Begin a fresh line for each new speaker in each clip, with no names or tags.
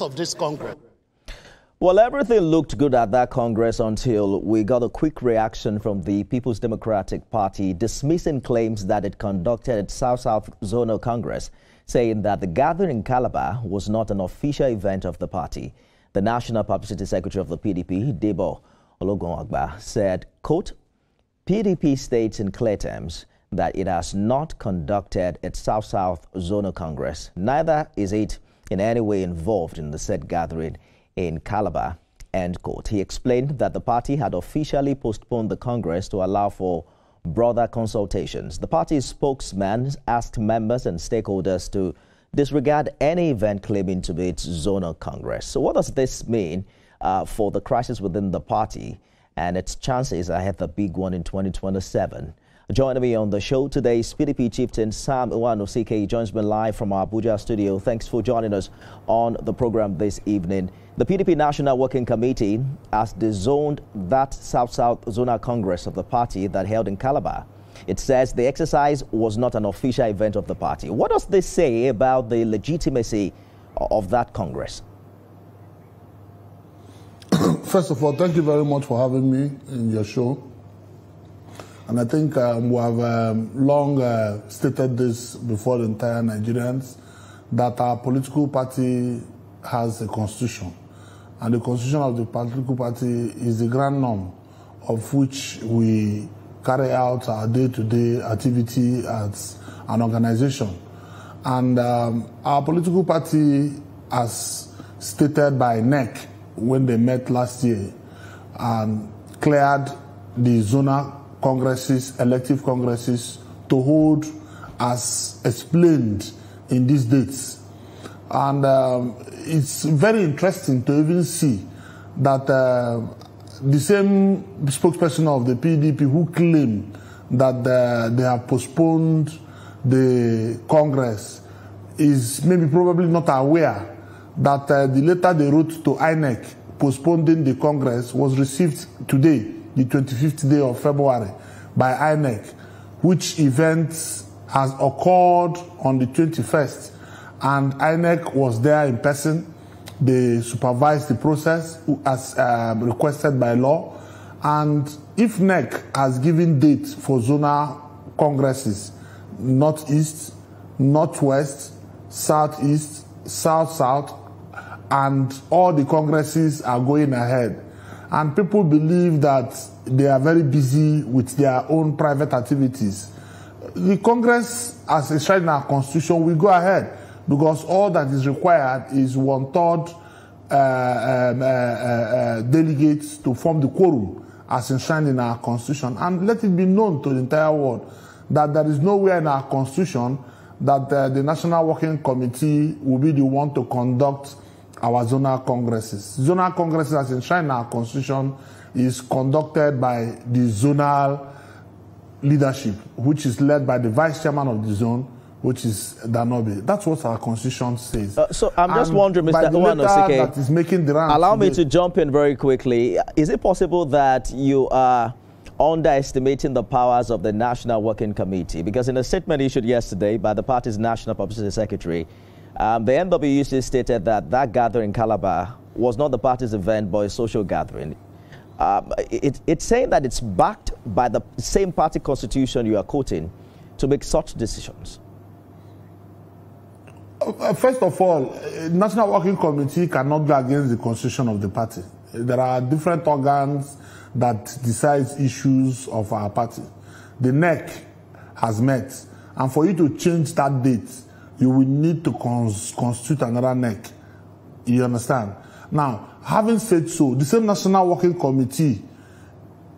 of this Congress.
Well, everything looked good at that Congress until we got a quick reaction from the People's Democratic Party dismissing claims that it conducted its South-South Zonal Congress, saying that the gathering in Calabar was not an official event of the party. The National Publicity Secretary of the PDP, Debo Ologunagba, said, quote, PDP states in clear terms that it has not conducted its South-South Zonal Congress. Neither is it in any way involved in the said gathering in Calabar, end quote. He explained that the party had officially postponed the Congress to allow for broader consultations. The party's spokesman asked members and stakeholders to disregard any event claiming to be its zonal Congress. So what does this mean for the crisis within the party and its chances ahead the big one in 2027? Joining me on the show today is PDP chieftain Sam Nwanosike. He joins me live from our Abuja studio. Thanks for joining us on the program this evening. The PDP National Working Committee has disowned that South-South Zonal Congress of the party that held in Calabar. It says the exercise was not an official event of the party. What does this say about the legitimacy of that Congress?
First of all, thank you very much for having me in your show. And I think we have long stated this before the entire Nigerians, that our political party has a constitution. And the constitution of the political party is the grand norm of which we carry out our day-to-day activity as an organization. And our political party, as stated by NEC when they met last year, cleared the zonal congresses, elective congresses, to hold as explained in these dates. And it's very interesting to even see that the same spokesperson of the PDP who claimed that they have postponed the Congress is maybe probably not aware that the letter they wrote to INEC postponing the Congress was received today, the 25th day of February, by INEC, which event has occurred on the 21st, and INEC was there in person. They supervised the process as requested by law, and if NEC has given dates for zonal congresses, Northeast, Northwest, Southeast, South-South, and all the congresses are going ahead. And people believe that they are very busy with their own private activities. The Congress, as enshrined in our Constitution, will go ahead because all that is required is 1/3 delegates to form the quorum as enshrined in our Constitution. And let it be known to the entire world that there is nowhere in our Constitution that the National Working Committee will be the one to conduct our zonal congresses. Zonal congresses, as enshrined in our Constitution, is conducted by the zonal leadership, which is led by the vice chairman of the zone, which is Danobe. That's what our Constitution says.
So I'm just wondering, Mr. Nwanosike, allow me to jump in very quickly. Is it possible that you are underestimating the powers of the National Working Committee? Because in a statement issued yesterday by the party's National Publicity Secretary, the NWC stated that that gathering in Calabar was not the party's event, but a social gathering. It's saying that it's backed by the same party constitution you are quoting to make such decisions.
First of all, National Working Committee cannot go against the constitution of the party. There are different organs that decide issues of our party. The NEC has met, and for you to change that date, you will need to constitute another NEC. You understand? Now, having said so, the same National Working Committee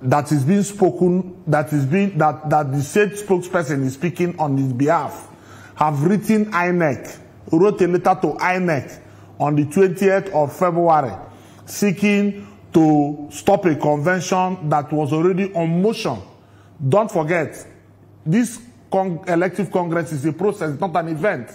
that is being spoken, that the said spokesperson is speaking on his behalf, have written INEC, wrote a letter to INEC on the 20th of February, seeking to stop a convention that was already on motion. Don't forget, this elective Congress is a process, not an event.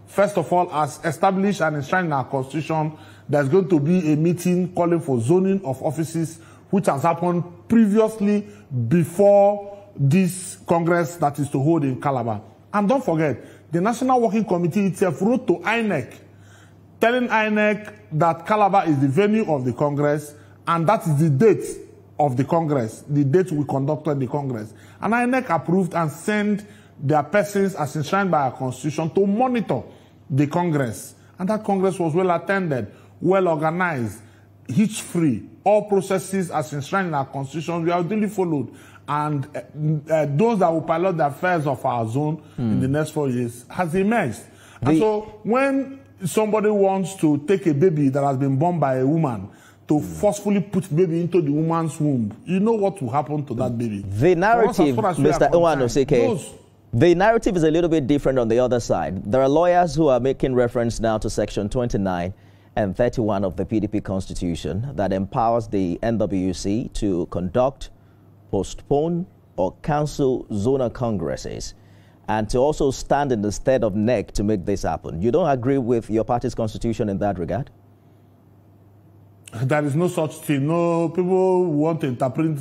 First of all, as established and enshrined in our Constitution, there's going to be a meeting calling for zoning of offices, which has happened previously before this Congress that is to hold in Calabar. And don't forget, the National Working Committee itself wrote to INEC telling INEC that Calabar is the venue of the Congress, and that is the date of the Congress, the date we conducted the Congress. And INEC approved and sent their persons as enshrined by our Constitution to monitor the Congress. And that Congress was well attended, well organized, hitch-free. All processes as enshrined in our Constitution were duly followed. And those that will pilot the affairs of our zone in the next 4 years has emerged. And so when somebody wants to take a baby that has been born by a woman to forcefully put the baby into the woman's womb, you know what will happen to that baby.
The narrative, Mr. Nwanosike, the narrative is a little bit different on the other side. There are lawyers who are making reference now to Section 29 and 31 of the PDP Constitution that empowers the NWC to conduct, postpone, or cancel zonal congresses, and to also stand in the stead of NEC to make this happen. You don't agree with your party's constitution in that regard?
There is no such thing. No, people want to interpret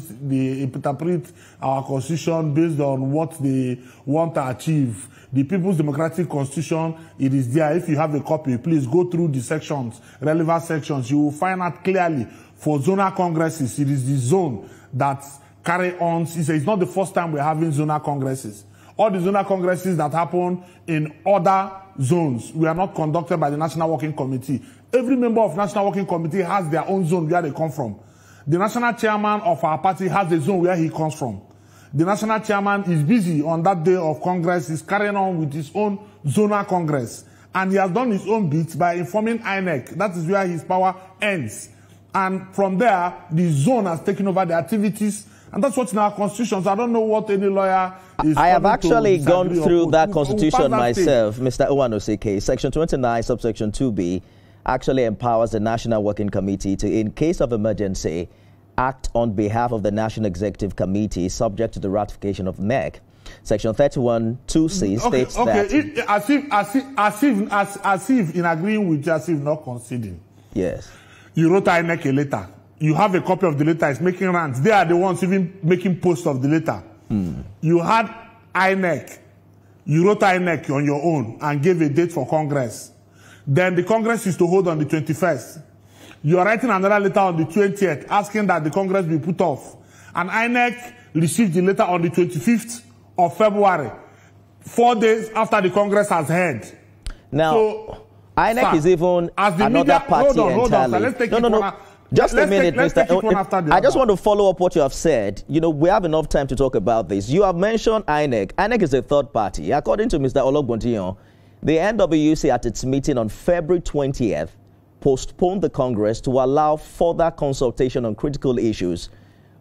our constitution based on what they want to achieve. The People's Democratic Constitution, it is there. If you have a copy, please go through the sections, relevant sections. You will find out clearly for zonal congresses, it is the zone that carry on. It's not the first time we're having zonal congresses. All the zonal congresses that happen in other zones were not conducted by the National Working Committee. Every member of National Working Committee has their own zone where they come from. The national chairman of our party has the zone where he comes from. The national chairman is busy on that day of Congress. He's carrying on with his own zonal Congress. And he has done his own bit by informing INEC. That is where his power ends. And from there, the zone has taken over the activities. And that's what's in our constitution. So I don't know what any lawyer is. I
have actually gone through that constitution myself, Mr. Nwanosike. Section 29, subsection 2B, actually empowers the National Working Committee to, in case of emergency, act on behalf of the National Executive Committee subject to the ratification of NEC. Section 31, 2C states that... As if in agreeing with you, as if not conceding. Yes.
You wrote INEC a letter. You have a copy of the letter. It's making rounds. They are the ones even making posts of the letter. You had INEC. You wrote INEC on your own and gave a date for Congress. Then the Congress is to hold on the 21st. You are writing another letter on the 20th asking that the Congress be put off. And INEC received the letter on the 25th of February, 4 days after the Congress has held.
Now, so, INEC is even another party entirely. Just a minute, Mr. I just want to follow up what you have said. You know, we have enough time to talk about this. You have mentioned INEC. INEC is a third party. According to Mr. Ologbondiyan, the NWC at its meeting on February 20th postponed the Congress to allow further consultation on critical issues,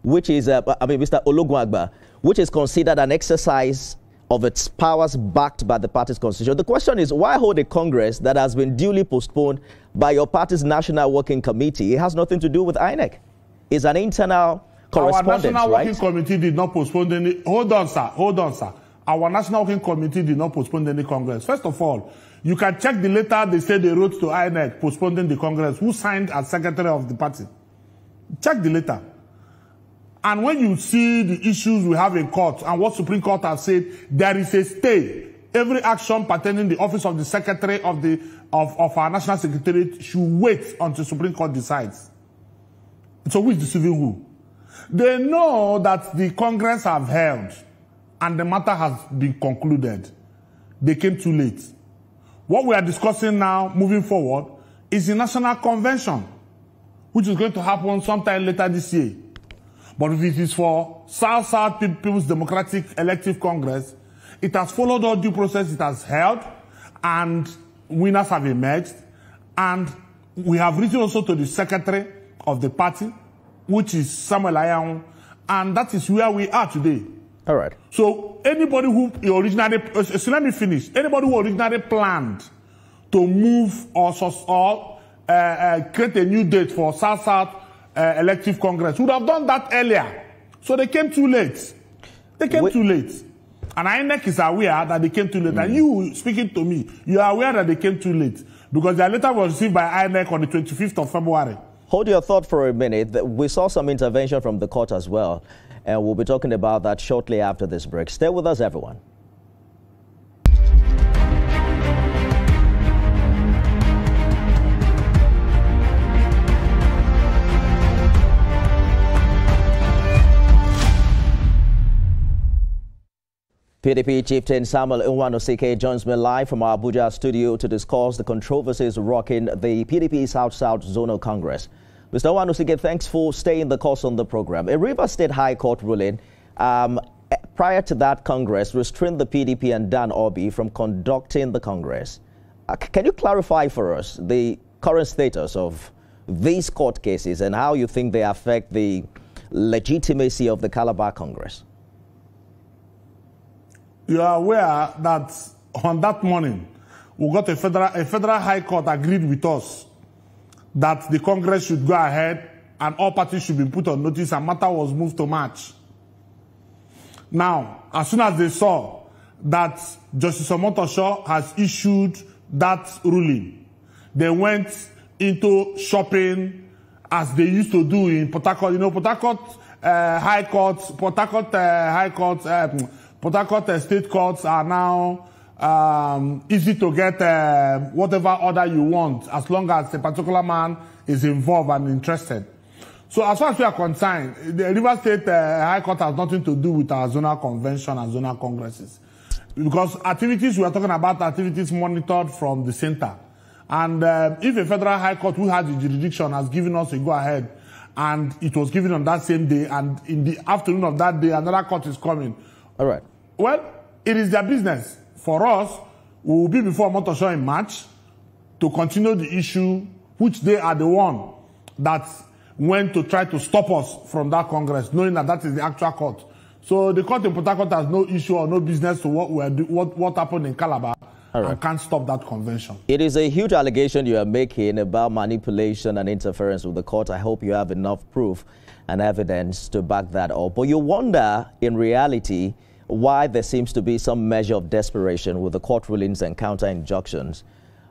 which is, Mr. Ologbondiyan, which is considered an exercise of its powers backed by the party's constitution. The question is, why hold a Congress that has been duly postponed by your party's National Working Committee? It has nothing to do with INEC. It's an internal correspondence, right?
Our National Working Committee did not postpone any... Hold on, sir. Our National Working Committee did not postpone any Congress. First of all, you can check the letter they said they wrote to INEC postponing the Congress. Who signed as secretary of the party? Check the letter. And when you see the issues we have in court and what Supreme Court has said, there is a stay. Every action pertaining the office of the secretary of our national secretariat should wait until Supreme Court decides. So who is deceiving who? They know that the Congress have held and the matter has been concluded. They came too late. What we are discussing now, moving forward, is the National Convention, which is going to happen sometime later this year. But if it is for South People's Democratic Elective Congress, it has followed all due process, it has held, and winners have emerged. And we have written also to the secretary of the party, which is Samuel Ayaun, and that is where we are today.
All right.
So anybody who originally, so let me finish. Anybody who originally planned to move or create a new date for South Elective Congress would have done that earlier. So they came too late. They came too late. And INEC is aware that they came too late. And you, speaking to me, you are aware that they came too late. Because their letter was received by INEC on the 25th of February.
Hold your thought for a minute. We saw some intervention from the court as well. And we'll be talking about that shortly after this break. Stay with us, everyone. PDP chieftain Samuel Nwanosike joins me live from our Abuja studio to discuss the controversies rocking the PDP South-South Zonal Congress. Mr. Nwanosike, thanks for staying the course on the program. A Rivers State High Court ruling prior to that Congress restrained the PDP and Dan Obi from conducting the Congress. Can you clarify for us the current status of these court cases and how you think they affect the legitimacy of the Calabar Congress?
You are aware that on that morning, we got a federal high court agreed with us that the Congress should go ahead and all parties should be put on notice and matter was moved to March. Now, as soon as they saw that Justice Omotosho has issued that ruling, they went into shopping as they used to do in Port Harcourt. You know, Port Harcourt state courts are now easy to get whatever order you want as long as a particular man is involved and interested. So as far as we are concerned, the Rivers State High Court has nothing to do with our zonal convention and zonal congresses. Because activities, we are talking about activities monitored from the center. And if a federal high court who has the jurisdiction has given us a go-ahead, and it was given on that same day, and in the afternoon of that day, another court is coming.
All right.
Well, it is their business. For us, we will be before Omotosho in March to continue the issue, which they are the one that went to try to stop us from that Congress, knowing that that is the actual court. So the court in Port Harcourt has no issue or no business to what happened in Calabar. Right. And can't stop that convention.
It is a huge allegation you are making about manipulation and interference with the court. I hope you have enough proof and evidence to back that up. But you wonder, in reality, why there seems to be some measure of desperation with the court rulings and counter injunctions.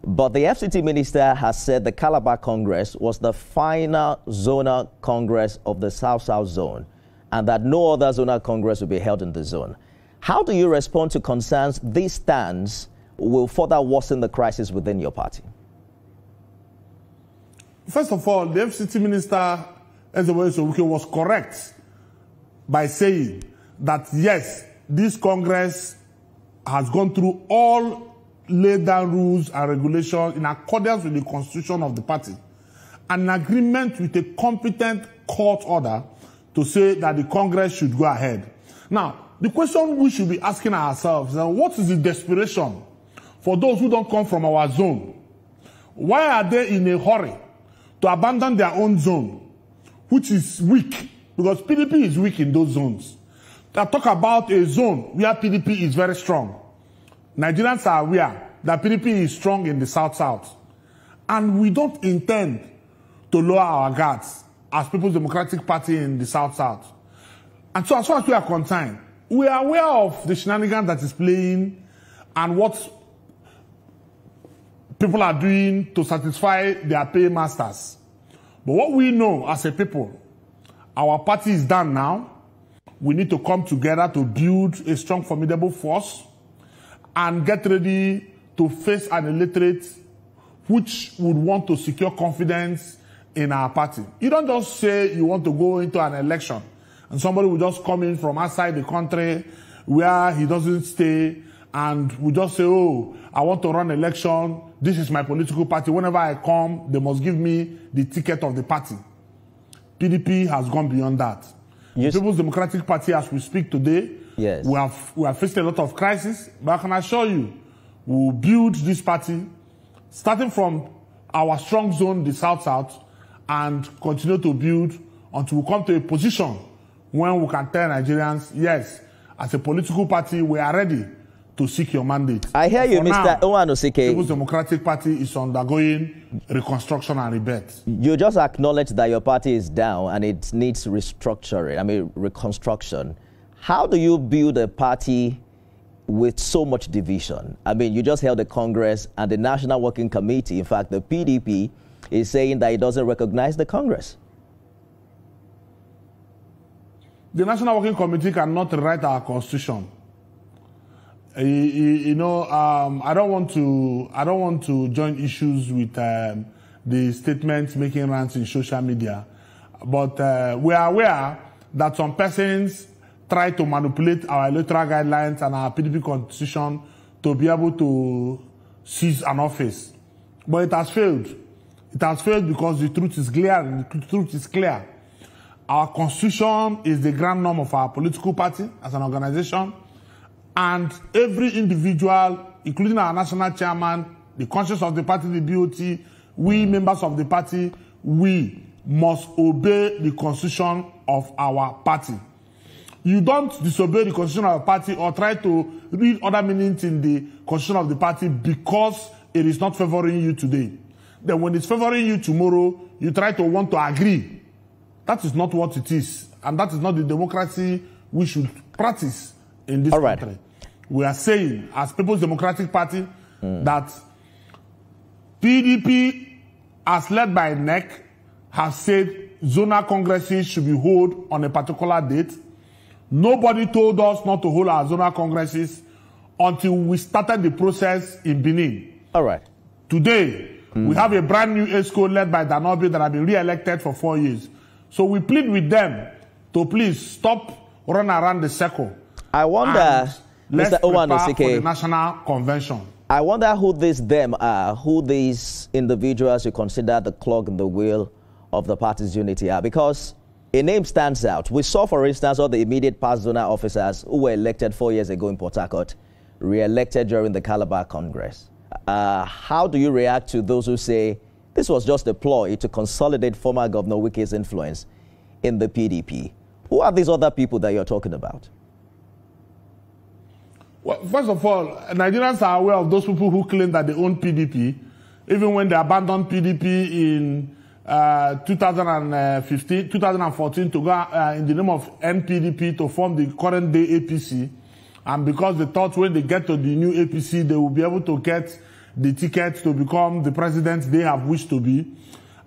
But the FCT minister has said the Calabar Congress was the final zonal congress of the South-South zone and that no other zonal congress will be held in the zone. How do you respond to concerns this stance will further worsen the crisis within your party?
First of all, the FCT minister, Nwanosike, was correct by saying that, yes, this Congress has gone through all laid down rules and regulations in accordance with the constitution of the party, an agreement with a competent court order to say that the Congress should go ahead. Now, the question we should be asking ourselves is, what is the desperation for those who don't come from our zone? Why are they in a hurry to abandon their own zone, which is weak? Because PDP is weak in those zones. They talk about a zone where PDP is very strong. Nigerians are aware that PDP is strong in the South-South. And we don't intend to lower our guards as People's Democratic Party in the South-South. And so as far as we are concerned, we are aware of the shenanigans that is playing and what people are doing to satisfy their paymasters. But what we know as a people, our party is done now. We need to come together to build a strong, formidable force and get ready to face an electorate which would want to secure confidence in our party. You don't just say you want to go into an election and somebody will just come in from outside the country where he doesn't stay and we just say, oh, I want to run election. This is my political party. Whenever I come, they must give me the ticket of the party. PDP has gone beyond that. Yes. The People's Democratic Party, as we speak today, yes, we have faced a lot of crisis, but I can assure you, we will build this party, starting from our strong zone, the South-South, and continue to build until we come to a position when we can tell Nigerians, yes, as a political party, we are ready to seek your mandate.
I hear you, Mr. Nwanosike.
The People's Democratic Party is undergoing reconstruction and rebirth.
You just acknowledged that your party is down and it needs restructuring, reconstruction. How do you build a party with so much division? I mean, you just held a Congress and the National Working Committee, in fact, the PDP, is saying that it doesn't recognize the Congress.
The National Working Committee cannot rewrite our constitution. You know, I don't want to join issues with the statements making rounds in social media, but we are aware that some persons try to manipulate our electoral guidelines and our PDP constitution to be able to seize an office. But it has failed. It has failed because the truth is clear. And the truth is clear. Our constitution is the grand norm of our political party as an organization. And every individual, including our national chairman, the conscience of the party, the BOT, we members of the party, we must obey the constitution of our party. You don't disobey the constitution of a party or try to read other meanings in the constitution of the party because it is not favoring you today. Then when it's favoring you tomorrow, you try to want to agree. That is not what it is. And that is not the democracy we should practice in this country. We are saying, as People's Democratic Party, that PDP, as led by NEC, has said zonal congresses should be held on a particular date. Nobody told us not to hold our zonal congresses until we started the process in Benin.
All right.
Today, we have a brand new ESCO led by Danobi that have been re-elected for 4 years. So we plead with them to please stop running around the circle.
I wonder,
let's
Mr.
Nwanosike, for the national convention.
I wonder who these them are, who these individuals you consider the clog in the wheel of the party's unity are, because a name stands out. We saw, for instance, all the immediate past zonal officers who were elected 4 years ago in Port Harcourt, re-elected during the Calabar Congress. How do you react to those who say this was just a ploy to consolidate former Governor Wike's influence in the PDP? Who are these other people that you're talking about?
Well, first of all, Nigerians are aware of those people who claim that they own PDP, even when they abandoned PDP in 2014 to go in the name of NPDP to form the current day APC. And because they thought when they get to the new APC, they will be able to get the ticket to become the president they have wished to be.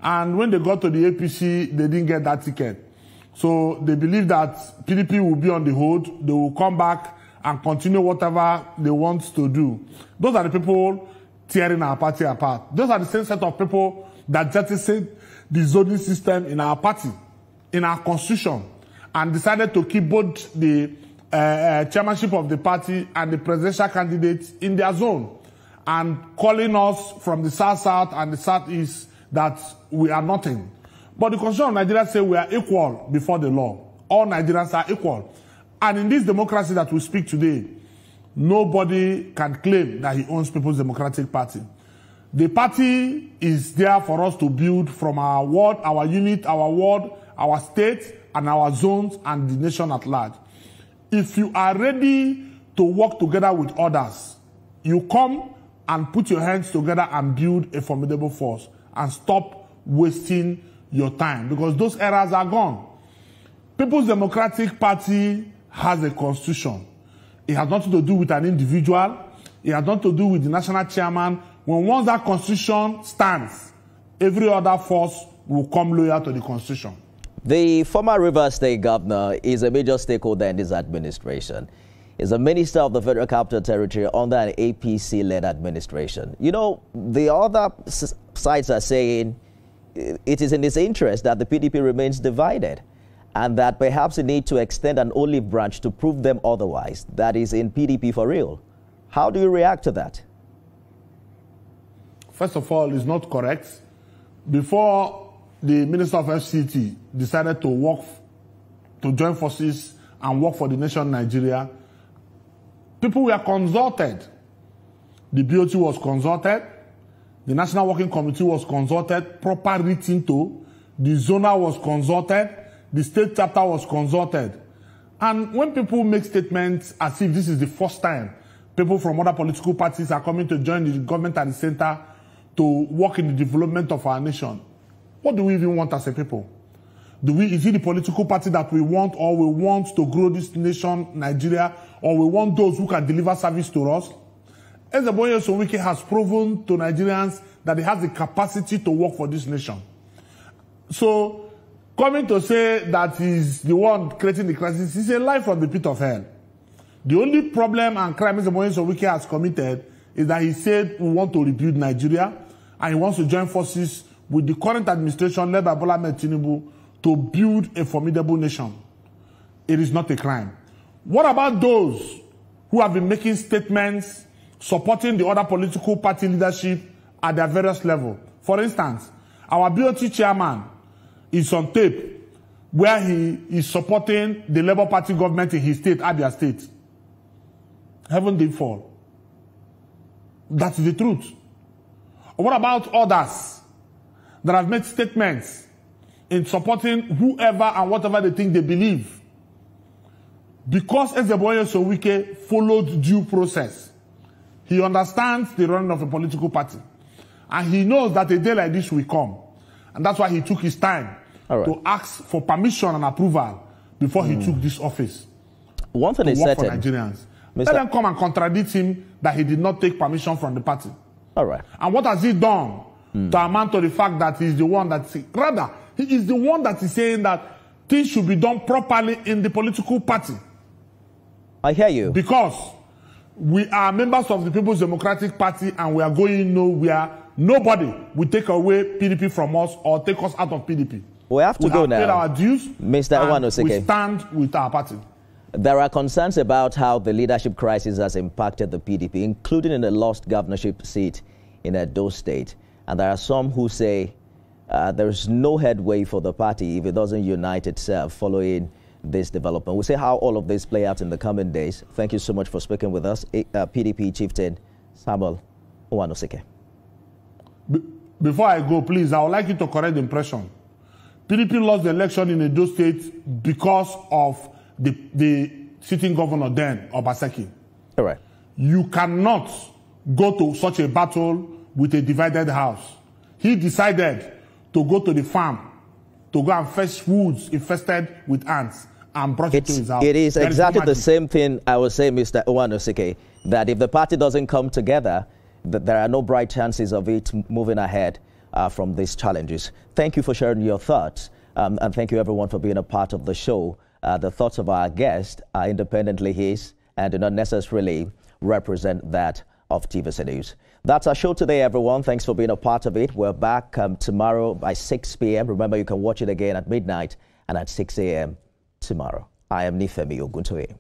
And when they got to the APC, they didn't get that ticket. So they believe that PDP will be on the hold. They will come back and continue whatever they want to do. Those are the people tearing our party apart. Those are the same set of people that jettisoned the zoning system in our party, in our constitution, and decided to keep both the chairmanship of the party and the presidential candidates in their zone, and calling us from the south-south and the southeast that we are nothing. But the constitution of Nigeria says we are equal before the law. All Nigerians are equal. And in this democracy that we speak today, nobody can claim that he owns People's Democratic Party. The party is there for us to build from our ward, our unit, our ward, our state, and our zones, and the nation at large. If you are ready to work together with others, you come and put your hands together and build a formidable force and stop wasting your time, because those eras are gone. People's Democratic Party has a constitution. It has nothing to do with an individual. It has nothing to do with the national chairman. Once that constitution stands, every other force will come loyal to the constitution.
The former Rivers State governor is a major stakeholder in this administration. He's a minister of the Federal Capital Territory under an APC-led administration. You know, the other sides are saying it is in his interest that the PDP remains divided, and that perhaps he need to extend an olive branch to prove them otherwise. That is in PDP for real. How do you react to that?
First of all, it's not correct. Before the Minister of FCT decided to join forces and work for the nation Nigeria, people were consulted. The BOT was consulted. The National Working Committee was consulted. Proper written to. The zonal was consulted. The state chapter was consulted. And when people make statements as if this is the first time people from other political parties are coming to join the government at the center to work in the development of our nation, what do we even want as a people? Is it the political party that we want, or we want to grow this nation, Nigeria, or we want those who can deliver service to us? Nwanosike has proven to Nigerians that he has the capacity to work for this nation. So, coming to say that he's the one creating the crisis is a lie from the pit of hell. The only problem and crime Nwanosike has committed is that he said we want to rebuild Nigeria, and he wants to join forces with the current administration led by Bola Ahmed Tinubu to build a formidable nation. It is not a crime. What about those who have been making statements supporting the other political party leadership at their various levels? For instance, our BOT chairman is on tape where he is supporting the Labour Party government in his state, Abia State. Heaven did fall. That's the truth. What about others that have made statements in supporting whoever and whatever they think they believe? Because Ezeboye Sowike followed due process, he understands the running of a political party. And he knows that a day like this will come. And that's why he took his time to ask for permission and approval before he took this office.
One thing is certain.
For Nigerians. Let them come and contradict him that he did not take permission from the party.
All right.
And what has he done to amount to the fact that he's the one that... Rather, he is the one that is saying that things should be done properly in the political party.
I hear you.
Because we are members of the People's Democratic Party and we are going nowhere. Nobody will take away PDP from us or take us out of PDP.
We have to go now.
We have paid our dues.
Mr. Nwanosike,
we stand with our party.
There are concerns about how the leadership crisis has impacted the PDP, including in the lost governorship seat in Edo State. And there are some who say there is no headway for the party if it doesn't unite itself following this development. We'll see how all of this play out in the coming days. Thank you so much for speaking with us, PDP chieftain Samuel Nwanosike.
Before I go, please, I would like you to correct the impression. PDP lost the election in Edo State because of the sitting governor then, Obaseki.
All right.
You cannot go to such a battle with a divided house. He decided to go to the farm to go and fetch woods infested with ants and brought it to his house.
It is exactly the same thing I would say, Mr. Nwanosike, that if the party doesn't come together, that there are no bright chances of it moving ahead from these challenges. Thank you for sharing your thoughts, and thank you everyone for being a part of the show. The thoughts of our guest are independently his and do not necessarily represent that of TVC News. That's our show today, everyone. Thanks for being a part of it. We're back tomorrow by 6 p.m. Remember, you can watch it again at midnight and at 6 a.m. tomorrow. I am Nifemi Oguntoye.